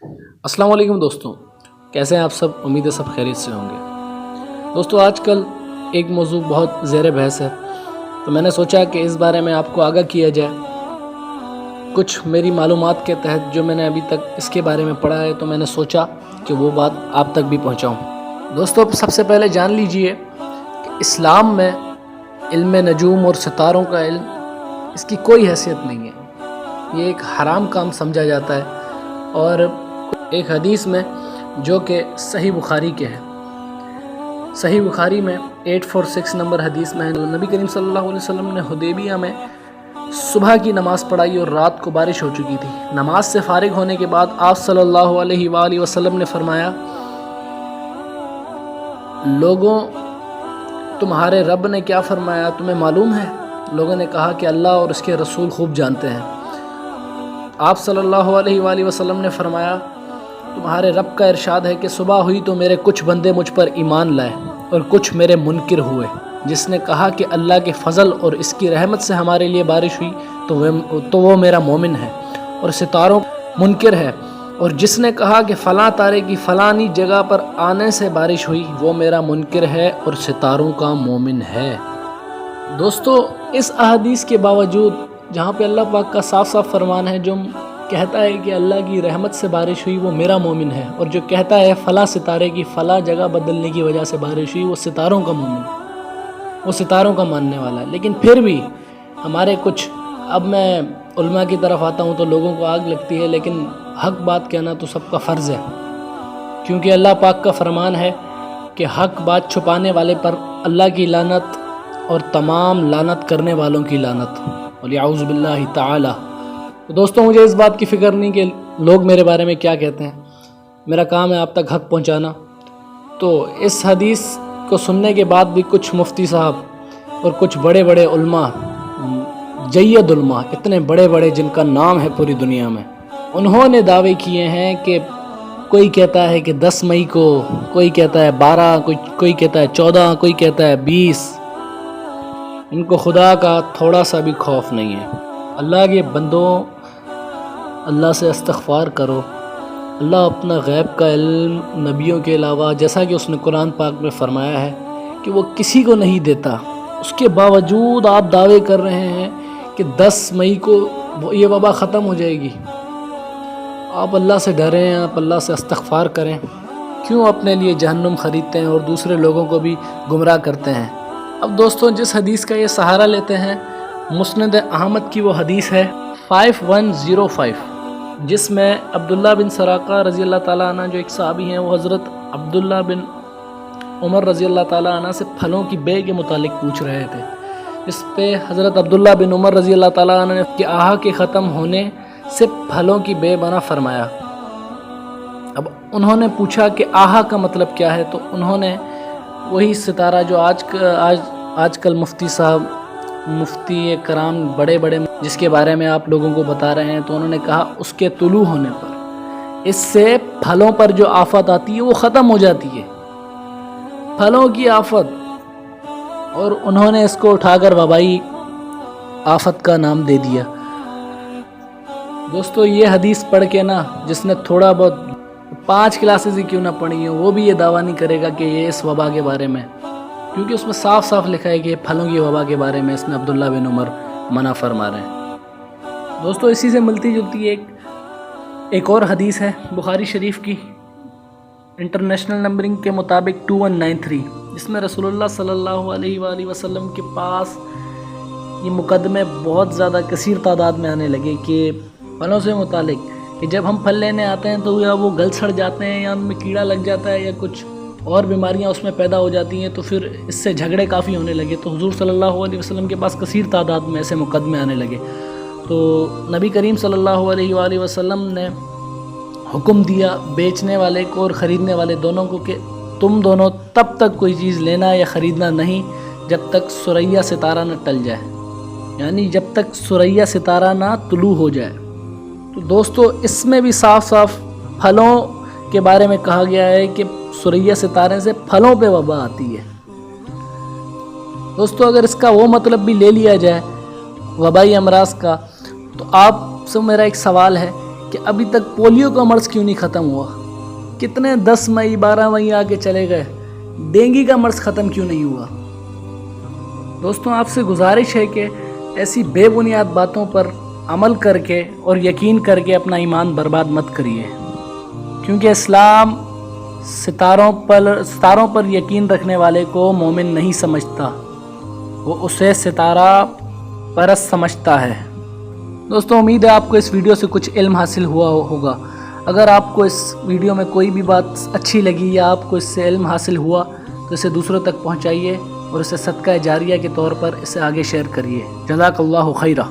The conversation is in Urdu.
السلام علیکم دوستوں، کیسے ہیں آپ سب؟ امید ہے سب خیریت سے ہوں گے۔ دوستوں، آج کل ایک موضوع بہت زیر بحث ہے، تو میں نے سوچا کہ اس بارے میں آپ کو آگاہ کیا جائے۔ کچھ میری معلومات کے تحت جو میں نے ابھی تک اس کے بارے میں پڑھا ہے، تو میں نے سوچا کہ وہ بات آپ تک بھی پہنچاؤں۔ دوستوں، سب سے پہلے جان لیجئے کہ اسلام میں علم نجوم اور ستاروں کا علم اس کی کوئی حیثیت نہیں ہے۔ یہ ایک حرام کام سمجھا جاتا ہے، اور ایک حدیث میں جو کہ صحیح بخاری کے ہے، صحیح بخاری میں 846 نمبر حدیث میں ہے، نبی کریم صلی اللہ علیہ وسلم نے حدیبیہ میں صبح کی نماز پڑھائی اور رات کو بارش ہو چکی تھی۔ نماز سے فارغ ہونے کے بعد آپ صلی اللہ علیہ وآلہ وسلم نے فرمایا، لوگوں، تمہارے رب نے کیا فرمایا تمہیں معلوم ہے؟ لوگوں نے کہا کہ اللہ اور اس کے رسول خوب جانتے ہیں۔ آپ صلی اللہ علیہ وآلہ وسلم نے فرمایا، تمہارے رب کا ارشاد ہے کہ صبح ہوئی تو میرے کچھ بندے مجھ پر ایمان لائے اور کچھ میرے منکر ہوئے۔ جس نے کہا کہ اللہ کے فضل اور اس کی رحمت سے ہمارے لیے بارش ہوئی تو وہ میرا مومن ہے اور ستاروں منکر ہے، اور جس نے کہا کہ فلاں تارے کی فلانی جگہ پر آنے سے بارش ہوئی وہ میرا منکر ہے اور ستاروں کا مومن ہے۔ دوستو، اس احادیث کے باوجود جہاں پہ اللہ پاک کا صاف صاف فرمان ہے، جو کہتا ہے کہ اللہ کی رحمت سے بارش ہوئی وہ میرا مومن ہے، اور جو کہتا ہے فلاں ستارے کی فلاں جگہ بدلنے کی وجہ سے بارش ہوئی وہ ستاروں کا مومن ہے، وہ ستاروں کا ماننے والا ہے، لیکن پھر بھی ہمارے کچھ، اب میں علماء کی طرف آتا ہوں تو لوگوں کو آگ لگتی ہے، لیکن حق بات کہنا تو سب کا فرض ہے، کیونکہ اللہ پاک کا فرمان ہے کہ حق بات چھپانے والے پر اللہ کی لعنت اور تمام لعنت کرنے والوں کی لعنت، وَلِعَوْذُ بِاللَّهِ تعالی۔ تو دوستوں، مجھے اس بات کی فکر نہیں کہ لوگ میرے بارے میں کیا کہتے ہیں، میرا کام ہے آپ تک حق پہنچانا۔ تو اس حدیث کو سننے کے بعد بھی کچھ مفتی صاحب اور کچھ بڑے بڑے علماء، جید علماء، اتنے بڑے بڑے جن کا نام ہے پوری دنیا میں، انہوں نے دعوے کیے ہیں کہ کوئی کہتا ہے کہ 10 مئی کو، کوئی کہتا ہے 12، کوئی کہتا ہے 14، کوئی کہتا ہے 20۔ ان کو خدا کا تھوڑا سا بھی خوف نہیں ہے۔ اللہ کے بندوں، اللہ سے استغفار کرو۔ اللہ اپنا غیب کا علم نبیوں کے علاوہ، جیسا کہ اس نے قرآن پاک میں فرمایا ہے کہ وہ کسی کو نہیں دیتا، اس کے باوجود آپ دعوے کر رہے ہیں کہ 10 مئی کو یہ وبا ختم ہو جائے گی۔ آپ اللہ سے ڈریں، آپ اللہ سے استغفار کریں۔ کیوں اپنے لیے جہنم خریدتے ہیں اور دوسرے لوگوں کو بھی گمراہ کرتے ہیں؟ اب دوستوں، جس حدیث کا یہ سہارا لیتے ہیں، مسند احمد کی وہ حدیث ہے 5105، جس میں عبداللہ بن سراقہ رضی اللہ تعالیٰ عنہ جو ایک صحابی ہیں، وہ حضرت عبداللہ بن عمر رضی اللہ تعالیٰ عنہ سے پھلوں کی بے کے متعلق پوچھ رہے تھے۔ اس پہ حضرت عبداللہ بن عمر رضی اللہ تعالیٰ عنہ نے کہ آہا کے ختم ہونے سے پھلوں کی بے بنا فرمایا۔ اب انہوں نے پوچھا کہ آہا کا مطلب کیا ہے، تو انہوں نے وہی ستارہ جو آج کل مفتی صاحب، مفتی کرام بڑے بڑے جس کے بارے میں آپ لوگوں کو بتا رہے ہیں، تو انہوں نے کہا اس کے طلوع ہونے پر اس سے پھلوں پر جو آفت آتی ہے وہ ختم ہو جاتی ہے، پھلوں کی آفت، اور انہوں نے اس کو اٹھا کر وبائی آفت کا نام دے دیا۔ دوستو، یہ حدیث پڑھ کے نا، جس نے تھوڑا بہت 5 کلاسز ہی کیوں نہ پڑھی ہیں، وہ بھی یہ دعویٰ نہیں کرے گا کہ یہ اس وبا کے بارے میں، کیونکہ اس میں صاف صاف لکھا ہے کہ پھلوں کی وبا کے بارے میں اس میں عبداللہ بن عمر منع فرما رہے ہیں۔ دوستو، اسی سے ملتی جلتی ایک اور حدیث ہے بخاری شریف کی، انٹرنیشنل نمبرنگ کے مطابق 2193، جس میں رسول اللہ صلی اللہ علیہ وآلہ وسلم کے پاس یہ مقدمے بہت زیادہ کثیر تعداد میں آنے لگے کہ پھلوں سے متعلق، کہ جب ہم پھل لینے آتے ہیں تو یا وہ گل سڑ جاتے ہیں، یا ان میں کیڑا لگ جاتا ہے، یا کچھ اور بیماریاں اس میں پیدا ہو جاتی ہیں، تو پھر اس سے جھگڑے کافی ہونے لگے۔ تو حضور صلی اللہ علیہ وسلم کے پاس کثیر تعداد میں ایسے مقدمے آنے لگے، تو نبی کریم صلی اللہ علیہ وآلہ وسلم نے حکم دیا بیچنے والے کو اور خریدنے والے دونوں کو کہ تم دونوں تب تک کوئی چیز لینا یا خریدنا نہیں جب تک ثریا ستارہ نہ ٹل جائے، یعنی جب تک ثریا ستارہ نہ طلوع ہو جائے۔ تو دوستو، اس میں بھی صاف صاف پھلوں کے بارے میں کہا گیا ہے کہ ثریا ستارے سے پھلوں پہ وبا آتی ہے۔ دوستو، اگر اس کا وہ مطلب بھی لے لیا جائے وبائی امراض کا، تو آپ سے میرا ایک سوال ہے کہ ابھی تک پولیو کا مرض کیوں نہیں ختم ہوا؟ کتنے 10 مئی 12 مئی آگے چلے گئے، ڈینگی کا مرض ختم کیوں نہیں ہوا؟ دوستوں آپ سے گزارش ہے کہ ایسی بے بنیاد باتوں پر عمل کر کے اور یقین کر کے اپنا ایمان برباد مت کریے، کیونکہ اسلام ستاروں پر یقین رکھنے والے کو مومن نہیں سمجھتا، وہ اسے ستارہ پرست سمجھتا ہے۔ دوستوں امید ہے آپ کو اس ویڈیو سے کچھ علم حاصل ہوا ہوگا۔ اگر آپ کو اس ویڈیو میں کوئی بھی بات اچھی لگی یا آپ کو اس سے علم حاصل ہوا تو اسے دوسروں تک پہنچائیے اور اسے صدقہ جاریہ کے طور پر اسے آگے شیئر کریے۔ جزاک اللہ خیرہ۔